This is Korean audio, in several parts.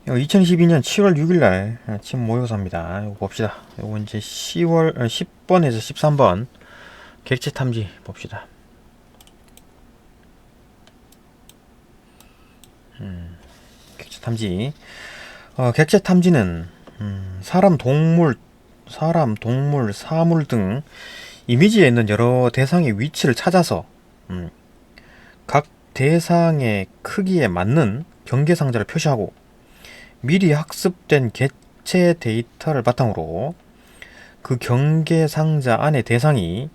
2022년 7월 6일날 아침 모의고사입니다. 이거 봅시다. 이거 이제 10월 10번에서 13번 객체 탐지 봅시다. 객체 탐지. 객체 탐지는 사람, 동물, 사물 등 이미지에 있는 여러 대상의 위치를 찾아서 각 대상의 크기에 맞는 경계상자를 표시하고 미리 학습된 객체 데이터를 바탕으로 그 경계상자 안의 대상이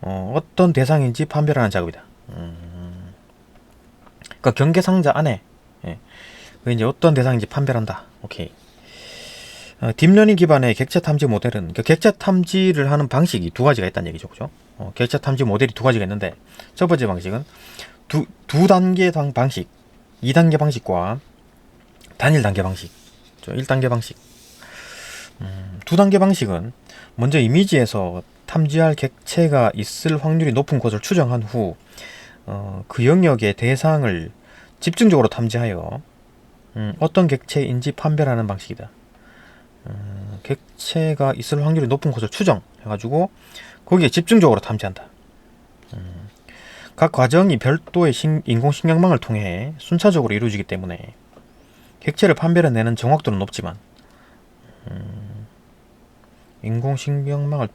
어떤 대상인지 판별하는 작업이다. 그러니까 경계상자 안에 그 이제 어떤 대상인지 판별한다. 오케이. 딥러닝 기반의 객체 탐지 모델은 그러니까 객체 탐지를 하는 방식이 두 가지가 있다는 얘기죠, 그죠? 객체 탐지 모델이 두 가지가 있는데 첫 번째 방식은 두 단계 방식, 2단계 방식과 단일 단계 방식, 1단계 방식. 두 단계 방식은 먼저 이미지에서 탐지할 객체가 있을 확률이 높은 곳을 추정한 후 그 영역의 대상을 집중적으로 탐지하여 어떤 객체인지 판별하는 방식이다. 객체가 있을 확률이 높은 곳을 추정해가지고 거기에 집중적으로 탐지한다. 각 과정이 별도의 인공신경망을 통해 순차적으로 이루어지기 때문에 객체를 판별해내는 정확도는 높지만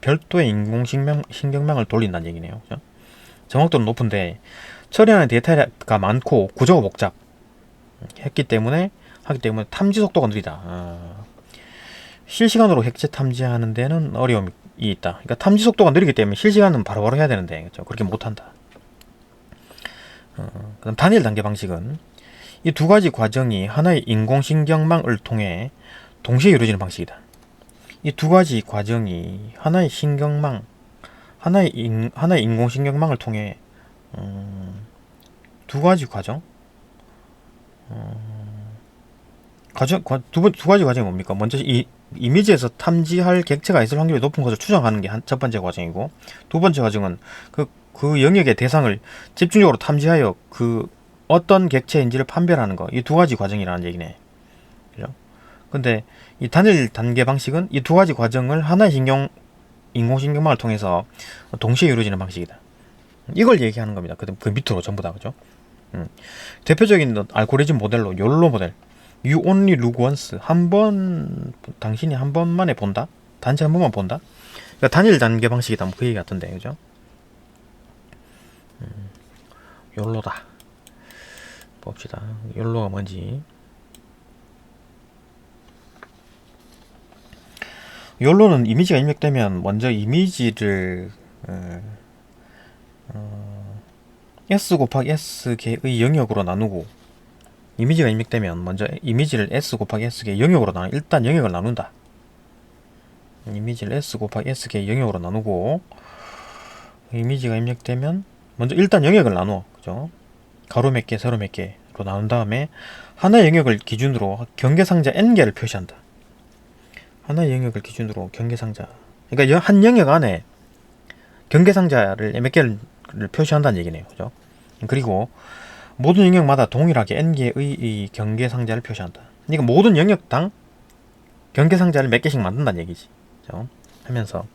별도의 인공신경망을 돌린다는 얘기네요. 그죠? 정확도는 높은데 처리하는 데이터가 많고 구조가 복잡하기 때문에 탐지 속도가 느리다. 실시간으로 객체 탐지하는 데는 어려움이 있다. 그러니까 탐지 속도가 느리기 때문에 실시간은 바로바로 해야 되는데 그렇죠? 그렇게 못한다. 그럼 단일 단계 방식은 이 두 가지 과정이 하나의 인공신경망을 통해 동시에 이루어지는 방식이다. 이 두 가지 과정이 하나의 인공신경망을 통해 두 가지 과정? 두 가지 과정이 뭡니까? 먼저 이 이미지에서 탐지할 객체가 있을 확률이 높은 것을 추정하는 게 첫 번째 과정이고, 두 번째 과정은 그 영역의 대상을 집중적으로 탐지하여 그 어떤 객체인지를 판별하는 거. 이 두 가지 과정이라는 얘기네. 그죠? 근데 이 단일 단계 방식은 이 두 가지 과정을 하나의 인공신경망을 통해서 동시에 이루어지는 방식이다. 이걸 얘기하는 겁니다. 그 밑으로 전부 다. 그죠? 대표적인 알고리즘 모델로 욜로 모델. You only look once. 당신이 한 번만에 본다? 단지 한 번만 본다? 그러니까 단일 단계 방식이다. 뭐 그 얘기 같던데. 그죠? 욜로다. 봅시다. 욜로가 뭔지. 욜로는 이미지가 입력되면 먼저 이미지를 S 곱하기 S개의 영역으로 나누고, 이미지가 입력되면 먼저 이미지를 S 곱하기 S개의 영역으로 일단 영역을 나눈다. 이미지를 S 곱하기 S개의 영역으로 나누고, 이미지가 입력되면 먼저 일단 영역을 나누어. 그죠? 가로 몇 개, 세로 몇 개로 나눈 다음에 하나의 영역을 기준으로 경계상자 n개를 표시한다. 하나의 영역을 기준으로 경계상자, 그러니까 한 영역 안에 경계상자를 몇 개를 표시한다는 얘기네요. 그죠? 그리고 모든 영역마다 동일하게 n개의 이 경계상자를 표시한다. 그러니까 모든 영역당 경계상자를 몇 개씩 만든다는 얘기지. 그죠? 하면서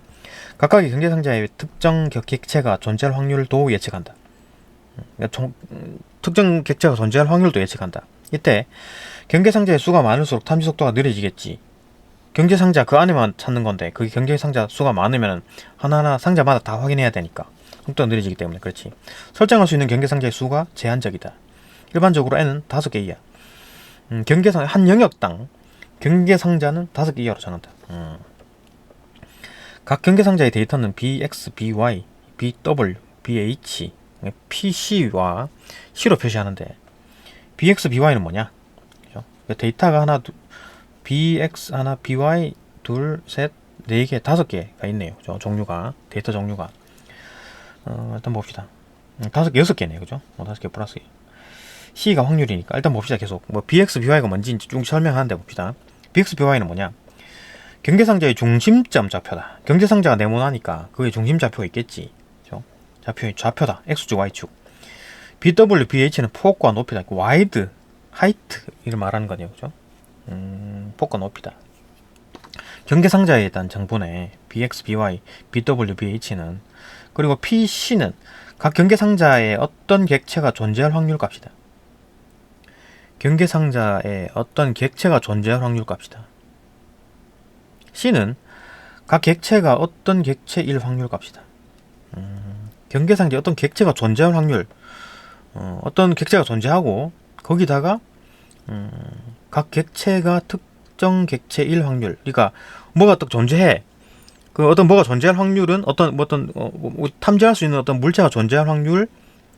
각각의 경계상자의 특정 객체가 존재할 확률도 예측한다. 그러니까 특정 객체가 존재할 확률도 예측한다. 이때 경계상자의 수가 많을수록 탐지 속도가 느려지겠지. 경계상자 그 안에만 찾는 건데 그 경계상자 수가 많으면 하나하나 상자마다 다 확인해야 되니까 속도가 느려지기 때문에 그렇지. 설정할 수 있는 경계상자의 수가 제한적이다. 일반적으로 n은 5개 이하. 한 영역당 경계상자는 5개 이하로 정한다. 각 경계상자의 데이터는 bx, by, bw, bh, pc와 c로 표시하는데 bx, by는 뭐냐? 그죠? 데이터가 하나, bx 하나, by 둘, 셋, 4개, 5개가 있네요. 그죠? 데이터 종류가. 일단 봅시다. 6개네요. 그죠? 5개 플러스 c가 확률이니까 일단 봅시다. 계속 bx, by가 뭔지 쭉 설명하는데 봅시다. bx, by는 뭐냐? 경계상자의 중심점 좌표다. 경계상자가 네모나니까 그게 중심 좌표가 있겠지. 그죠? 좌표다. x축, y축. bw, bh는 폭과 높이다. wide, height 이를 말하는 거네요. 그죠? 폭과 높이다. 경계상자에 대한 정보네. bx, by, bw, bh는, 그리고 pc는 각 경계상자에 어떤 객체가 존재할 확률 값이다. 경계상자에 어떤 객체가 존재할 확률 값이다. c는 각 객체가 어떤 객체일 확률 값이다. 경계상자에 어떤 객체가 존재할 확률, 어떤 객체가 존재하고 거기다가 각 객체가 특정 객체일 확률. 그러니까 뭐가 딱 존재해. 그 어떤 뭐가 존재할 확률은 탐지할 수 있는 어떤 물체가 존재할 확률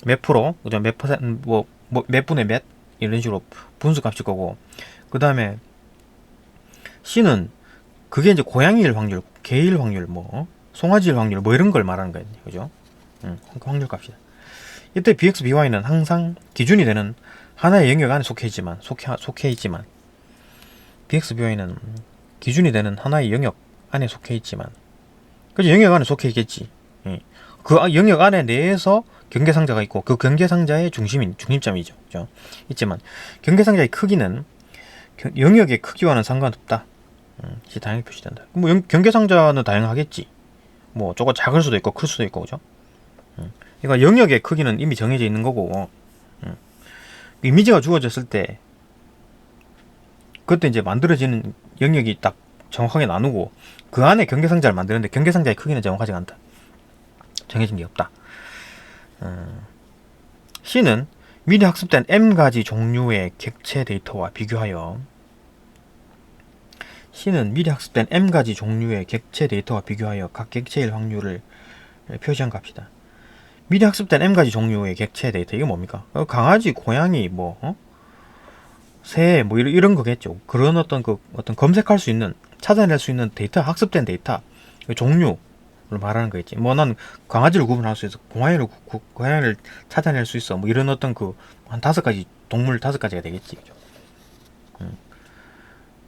몇 프로, 그죠? 몇 퍼센트, 몇 분의 몇 이런 식으로 분수값일 거고. 그 다음에 C는 그게 이제 고양이일 확률, 개일 확률, 송아지일 확률, 이런 걸 말하는 거예요, 그죠? 확률 값이다. 이때 bx, by는 항상 기준이 되는 하나의 영역 안에 속해 있지만 bx, by는 기준이 되는 하나의 영역 안에 속해 있지만, 그죠? 영역 안에 속해 있겠지. 그 영역 안에 내에서 경계상자가 있고 그 경계상자의 중심점이죠. 그죠? 있지만 경계상자의 크기는 영역의 크기와는 상관없다. 이게 다양하게 표시된다. 경계상자는 다양하겠지. 조금 작을 수도 있고 클 수도 있고, 그죠? 그러니까 영역의 크기는 이미 정해져 있는 거고, 이미지가 주어졌을 때 그때 이제 만들어지는 영역이 딱 정확하게 나누고 그 안에 경계상자를 만드는데 경계상자의 크기는 정확하지 않다. 정해진 게 없다. C는 미리 학습된 M가지 종류의 객체 데이터와 비교하여 각 객체일 확률을 표시한 값이다. 미리 학습된 M가지 종류의 객체 데이터, 이게 뭡니까? 강아지, 고양이, 새, 이런 거겠죠. 그런 어떤 검색할 수 있는, 찾아낼 수 있는 데이터, 학습된 데이터, 종류를 말하는 거겠지. 난 강아지를 구분할 수 있어. 고양이를 찾아낼 수 있어. 이런 어떤 한 5가지, 동물 5가지가 되겠지. 그죠?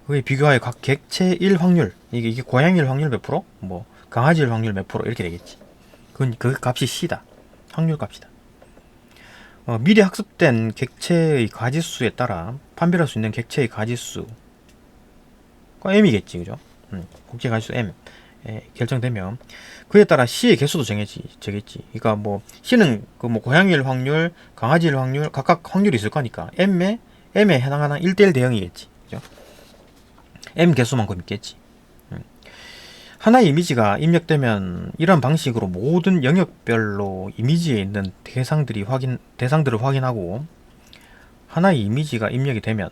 그게 비교하여 각 객체일 확률, 이게 고양이일 확률 몇 프로? 강아지일 확률 몇 프로? 이렇게 되겠지. 그 값이 C다. 확률 값이다. 미리 학습된 객체의 가지수에 따라 판별할 수 있는 객체의 가지수, M이겠지, 그죠? 국제 가지수 M 결정되면 그에 따라 C의 개수도 정했지. 그러니까 C는 고양이일 확률, 강아지일 확률, 각각 확률이 있을 거니까 M에 해당하는 1대1 대응이겠지, 그죠? M 개수만큼 있겠지. 하나의 이미지가 입력되면 이런 방식으로 모든 영역별로 이미지에 있는 대상들을 확인하고, 하나의 이미지가 입력이 되면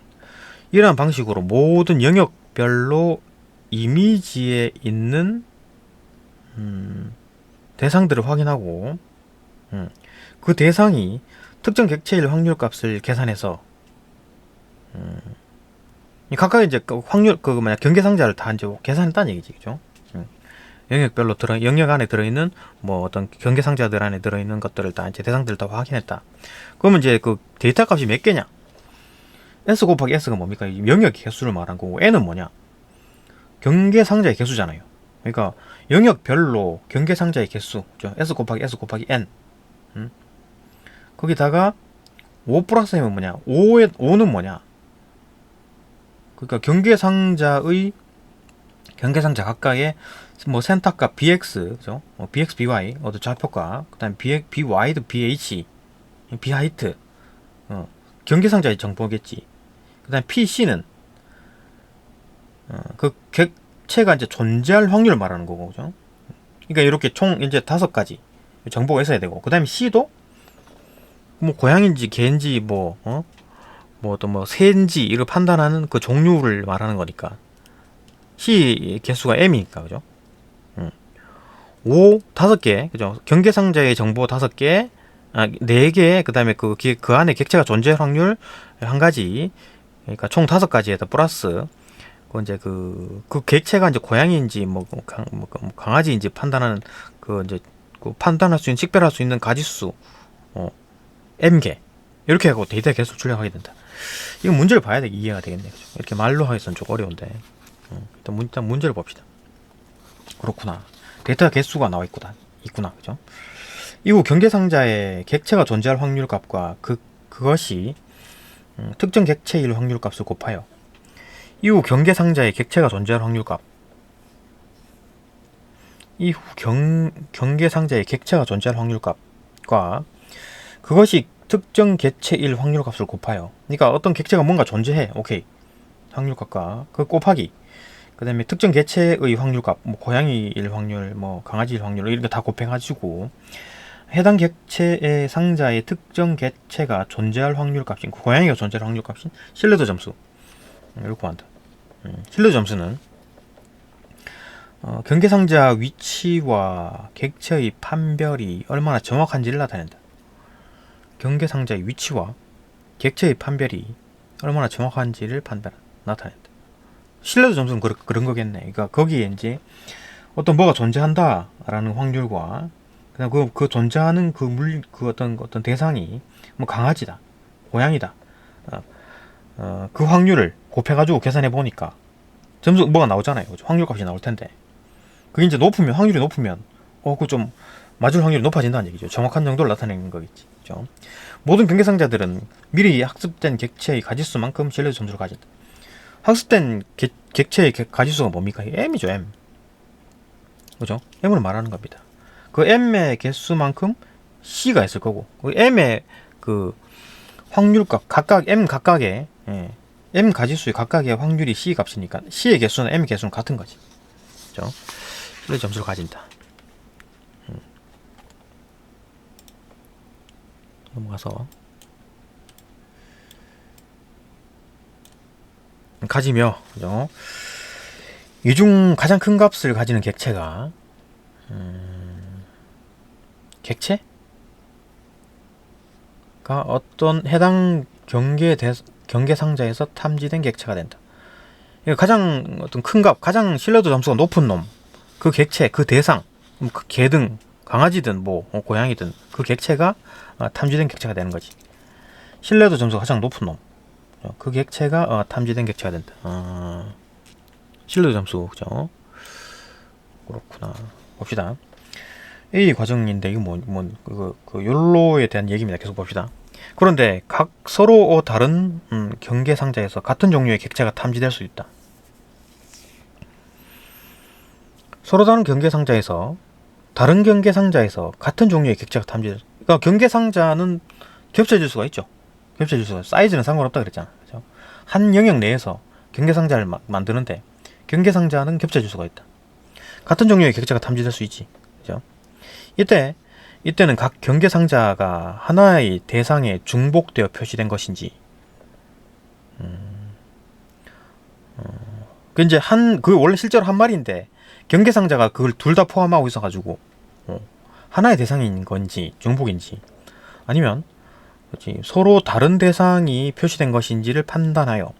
이러한 방식으로 모든 영역별로 이미지에 있는 대상들을 확인하고, 그 대상이 특정 객체일 확률 값을 계산해서 각각 이제 확률 경계상자를 다 이제 계산했다는 얘기지, 그죠? 영역별로 영역 안에 들어있는 어떤 경계상자들 안에 들어있는 것들을 다 이제 대상들을 다 확인했다. 그러면 이제 그 데이터 값이 몇 개냐? S 곱하기 S가 뭡니까? 영역 개수를 말한 거고, N은 뭐냐? 경계상자의 개수잖아요. 그러니까 영역별로 경계상자의 개수, 그죠? S 곱하기 N. 거기다가 5 플러스 M은 뭐냐? 5는 뭐냐? 그러니까 경계상자 각각의 센터값 bx, 그죠? bx, by, 좌표값, 그 다음에 by, bh, b하이트, 경계상자의 정보겠지. 그 다음에 pc는, 그 객체가 이제 존재할 확률을 말하는 거고, 그죠? 그러니까 이렇게 총 이제 5가지 정보가 있어야 되고, 그 다음에 c도, 고양인지, 개인지, 새인지, 이를 판단하는 그 종류를 말하는 거니까. C 개수가 M이니까, 그죠? 5개, 그죠? 경계상자의 정보 5개, 4개, 그 다음에 그 안에 객체가 존재할 확률 1가지, 그러니까 총 5가지에다 플러스, 이제 그 객체가 이제 고양이인지, 강아지인지 판단하는, 판단할 수 있는, 식별할 수 있는 가지수, M개. 이렇게 하고 데이터 계속 출력하게 된다. 이거 문제를 봐야 이해가 되겠네요. 그죠? 이렇게 말로 하기선 좀 어려운데. 일단 문제를 봅시다. 그렇구나. 데이터 개수가 나와 있구나. 그죠? 이후 경계상자에 객체가 존재할 확률 값과 그것이 특정 객체일 확률 값을 곱하여 이후 경계상자에 객체가 존재할 확률값. 이후 경계상자에 객체가 존재할 확률값과 그것이 특정 객체일 확률값을 곱하여. 그러니까 어떤 객체가 뭔가 존재해. 오케이. 확률값과 그 곱하기. 그 다음에 특정 객체의 확률값, 뭐 고양이일 확률, 뭐 강아지일 확률 이런 거 다 곱해가지고 해당 객체의 상자에 특정 객체가 존재할 확률값인, 고양이가 존재할 확률값인 신뢰도 점수. 이렇게 한다. 신뢰도 점수는 경계상자 위치와 객체의 판별이 얼마나 정확한지를 나타낸다. 경계상자의 위치와 객체의 판별이 얼마나 정확한지를 나타낸다. 신뢰도 점수는 그런 거겠네. 그러니까 거기에 이제 어떤 뭐가 존재한다라는 확률과 그다음 그 존재하는 그 어떤 대상이 뭐 강아지다, 고양이다, 그 확률을 곱해가지고 계산해 보니까 점수 뭐가 나오잖아요. 그죠? 확률값이 나올 텐데 그게 이제 높으면, 확률이 높으면 그 좀 맞을 확률이 높아진다는 얘기죠. 정확한 정도를 나타내는 거겠지. 그죠? 모든 경계상자들은 미리 학습된 객체의 가지수만큼 신뢰도 점수를 가진다. 학습된 객체의 가지수가 뭡니까? m이죠, m. 그죠? m으로 말하는 겁니다. 그 m의 개수만큼 c가 있을 거고, 그 m의 그 확률값, 각각 m 각각의 m 가지수의 각각의 확률이 c 값이니까 c의 개수는 m 개수는 같은 거지. 그죠? 그래서 점수를 가진다. 넘어가서 가지며, 그죠? 이 중 가장 큰 값을 가지는 객체가 객체가 어떤 해당 경계상자에서 탐지된 객체가 된다. 가장 어떤 큰 값, 가장 신뢰도 점수가 높은 놈, 그 객체, 그 대상, 그 개든 강아지든 뭐 고양이든 그 객체가 탐지된 객체가 되는 거지. 신뢰도 점수가 가장 높은 놈, 그 객체가 탐지된 객체가 된다. 신뢰도 점수, 그죠? 그렇구나. 봅시다. A 과정인데 이거 욜로에 대한 얘기입니다. 계속 봅시다. 그런데 각 서로 다른 경계상자에서 같은 종류의 객체가 탐지될 수 있다. 서로 다른 경계상자에서 다른 경계상자에서 같은 종류의 객체가 탐지될 수. 그러니까 경계상자는 겹쳐질 수가 있죠. 겹쳐질 수가. 사이즈는 상관없다 그랬잖아. 그죠? 한 영역 내에서 경계상자를 만드는데 경계상자는 겹쳐질 수가 있다. 같은 종류의 객체가 탐지될 수 있지. 그죠? 이때는 각 경계상자가 하나의 대상에 중복되어 표시된 것인지, 그 이제 그 원래 실제로 한 마리인데 경계상자가 그걸 둘 다 포함하고 있어가지고 하나의 대상인 건지 중복인지, 아니면 서로 다른 대상이 표시된 것인지를 판단하여,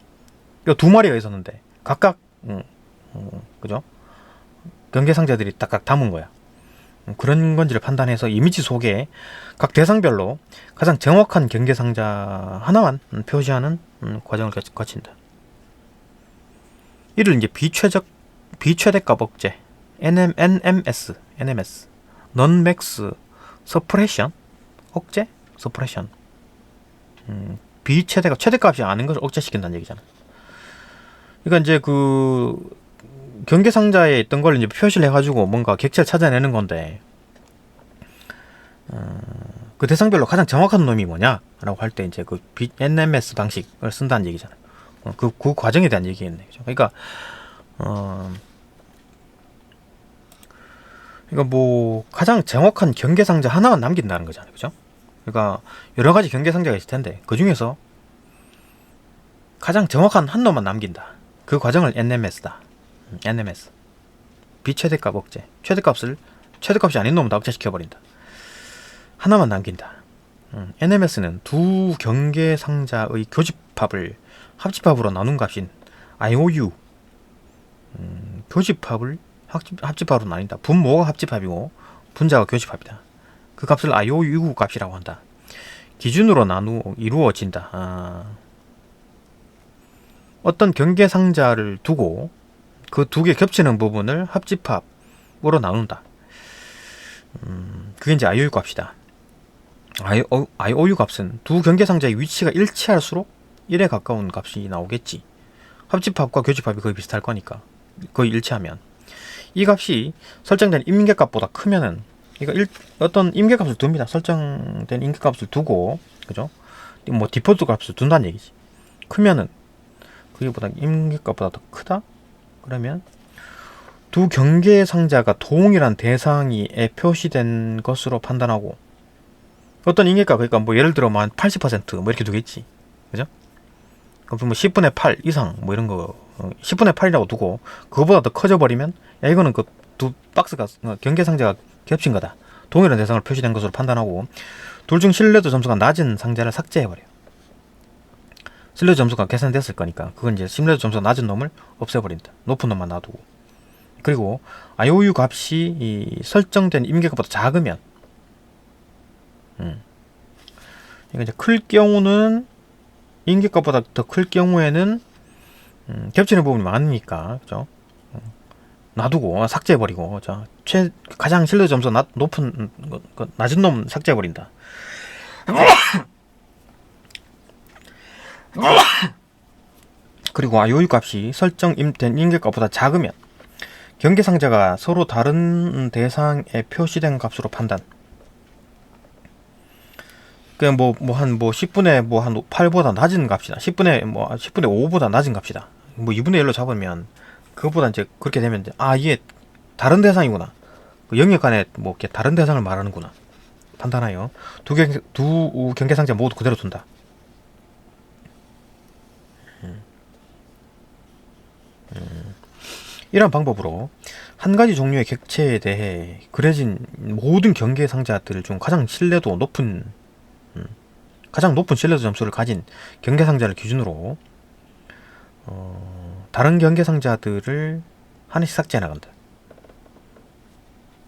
두 마리가 있었는데 각각 그죠? 경계상자들이 딱딱 담은 거야. 그런 건지를 판단해서 이미지 속에 각 대상별로 가장 정확한 경계상자 하나만 표시하는 과정을 거친다. 이를 이제 비최대값 억제, NMS, Non-Max Suppression, 억제, Suppression. 최대값이 아닌 것을 억제시킨다는 얘기잖아. 그러니까 이제 그 경계상자에 있던 걸 이제 표시를 해가지고 뭔가 객체를 찾아내는 건데, 그 대상별로 가장 정확한 놈이 뭐냐라고 할 때 이제 그 NMS 방식을 쓴다는 얘기잖아요. 그 과정에 대한 얘기겠네. 그죠? 그러니까 뭐 가장 정확한 경계상자 하나만 남긴다는 거잖아요. 그죠? 그러니까 여러 가지 경계상자가 있을 텐데 그 중에서 가장 정확한 한 놈만 남긴다. 그 과정을 NMS다. NMS. 비최대값 억제. 최대값이 아닌 놈은 다 억제시켜버린다. 하나만 남긴다. NMS는 두 경계상자의 합집합으로 나눈 값인 IOU. 교집합을 합집합으로 나뉜다. 분모가 합집합이고 분자가 교집합이다. 그 값을 IOU 값이라고 한다. 기준으로 이루어진다. 어떤 경계상자를 두고 그 두 개 겹치는 부분을 합집합으로 나눈다. 그게 이제 IOU 값이다. IOU 값은 두 경계상자의 위치가 일치할수록 1에 가까운 값이 나오겠지. 합집합과 교집합이 거의 비슷할 거니까 거의 일치하면 이 값이 설정된 임계값보다 크면은 이거 어떤 임계값을 둡니다. 설정된 임계값을 두고 그죠? 뭐 디폴트 값을 둔다는 얘기지. 크면은 그게보다 임계값보다 더 크다? 그러면 두 경계 상자가 동일한 대상위에 표시된 것으로 판단하고 어떤 임계값 그러니까 뭐 예를 들어 한 80%뭐 이렇게 두겠지. 그죠? 그럼 뭐 10분의 8 이상 뭐 이런 거 10분의 8이라고 두고 그거보다 더 커져 버리면 야 이거는 그 두 박스가 경계 상자가 겹친 거다. 동일한 대상을 표시된 것으로 판단하고 둘 중 신뢰도 점수가 낮은 상자를 삭제해버려요. 신뢰도 점수가 계산됐을 거니까 그건 이제 신뢰도 점수가 낮은 놈을 없애버린다. 높은 놈만 놔두고 그리고 IOU 값이 이 설정된 임계값보다 작으면 이거 이제 클 경우는 임계값보다 더 클 경우에는 겹치는 부분이 많으니까 그죠? 놔두고 삭제해버리고 자, 가장 신뢰도 점수 높은 낮은 놈 삭제해버린다. 그리고 IOU 값이 설정된 임계값보다 작으면 경계상자가 서로 다른 대상에 표시된 값으로 판단. 그냥 뭐 한 10분의 한 8보다 낮은 값이다. 10분의 5보다 낮은 값이다. 뭐 2분의 1로 잡으면 그것보다 이제 그렇게 되면 이제 이게 다른 대상이구나. 그 영역 간에 뭐 이렇게 다른 대상을 말하는구나. 판단하여 두 경계상자 모두 그대로 둔다. 이런 방법으로 한 가지 종류의 객체에 대해 그려진 모든 경계 상자들 중 가장 높은 신뢰도 점수를 가진 경계 상자를 기준으로 다른 경계 상자들을 하나씩 삭제해 나간다.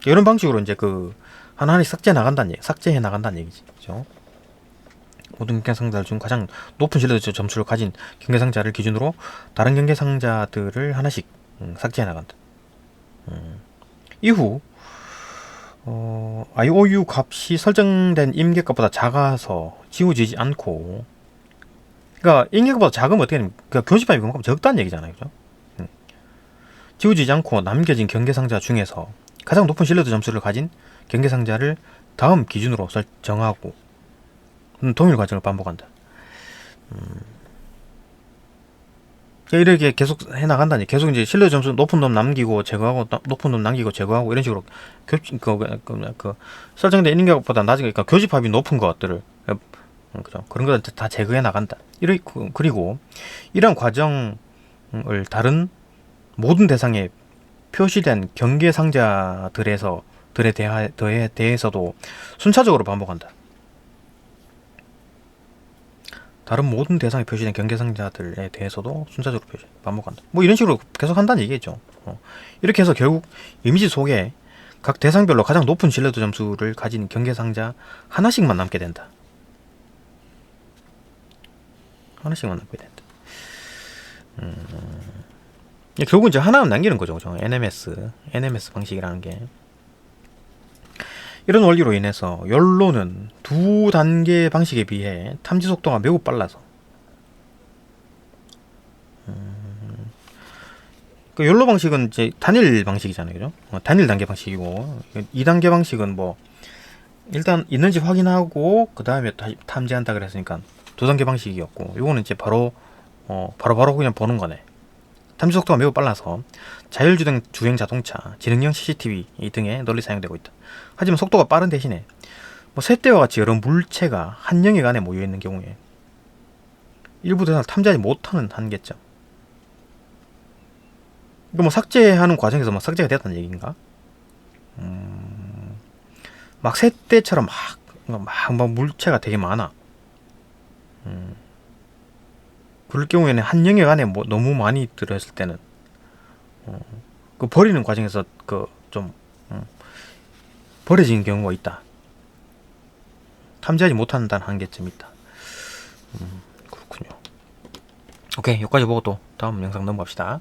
이런 방식으로 이제 하나씩 삭제해 나간다는 얘기지. 그죠? 모든 경계 상자들 중 가장 높은 신뢰도 점수를 가진 경계 상자를 기준으로 다른 경계 상자들을 하나씩 삭제해 나간다. 이후 IOU 값이 설정된 임계값보다 작아서 지워지지 않고 그러니까 임계값보다 작으면 어떻게 되냐면 그러니까 교집합이 그만큼 적다는 얘기잖아요. 그죠? 지워지지 않고 남겨진 경계상자 중에서 가장 높은 신뢰도 점수를 가진 경계상자를 다음 기준으로 정하고 동일 과정을 반복한다. 이렇게 계속 해나간다니. 계속 이제 신뢰도 점수 높은 놈 남기고 제거하고 높은 놈 남기고 제거하고 이런 식으로 설정된 임계값보다 낮은 그러니까 교집합이 높은 것들을 그죠? 그런 것들 다 제거해 나간다. 그리고 이런 과정을 다른 모든 대상에 표시된 경계 상자들에 대해서도 순차적으로 반복한다. 다른 모든 대상에 표시된 경계 상자들에 대해서도 순차적으로 반복한다. 뭐 이런 식으로 계속 한다는 얘기겠죠. 이렇게 해서 결국 이미지 속에 각 대상별로 가장 높은 신뢰도 점수를 가진 경계 상자 하나씩만 남게 된다. 하나씩만 남게 된다. 결국 이제 하나는 남기는 거죠. NMS 방식이라는 게. 이런 원리로 인해서 욜로는 두 단계 방식에 비해 탐지 속도가 매우 빨라서 그 욜로 방식은 이제 단일 방식이잖아요. 그죠? 단일 단계 방식이고 2단계 방식은 뭐 일단 있는지 확인하고 그 다음에 다시 탐지한다 그랬으니까 두 단계 방식이었고 요거는 이제 바로 그냥 보는 거네. 탐지 속도가 매우 빨라서 주행 자동차, 지능형 CCTV 등에 널리 사용되고 있다. 하지만 속도가 빠른 대신에 쇳대와 같이 여러 물체가 한 영역 안에 모여있는 경우에 일부 대상을 탐지하지 못하는 한계점. 이거 삭제하는 과정에서 삭제가 됐다는 얘기인가? 쇳대처럼 막 물체가 되게 많아. 그럴 경우에는 한 영역 안에 너무 많이 들어있을 때는 버리는 과정에서 좀 버려지는 경우가 있다. 탐지하지 못한다는 한계점이 있다. 그렇군요. 오케이, 여기까지 보고 또 다음 영상 넘어갑시다.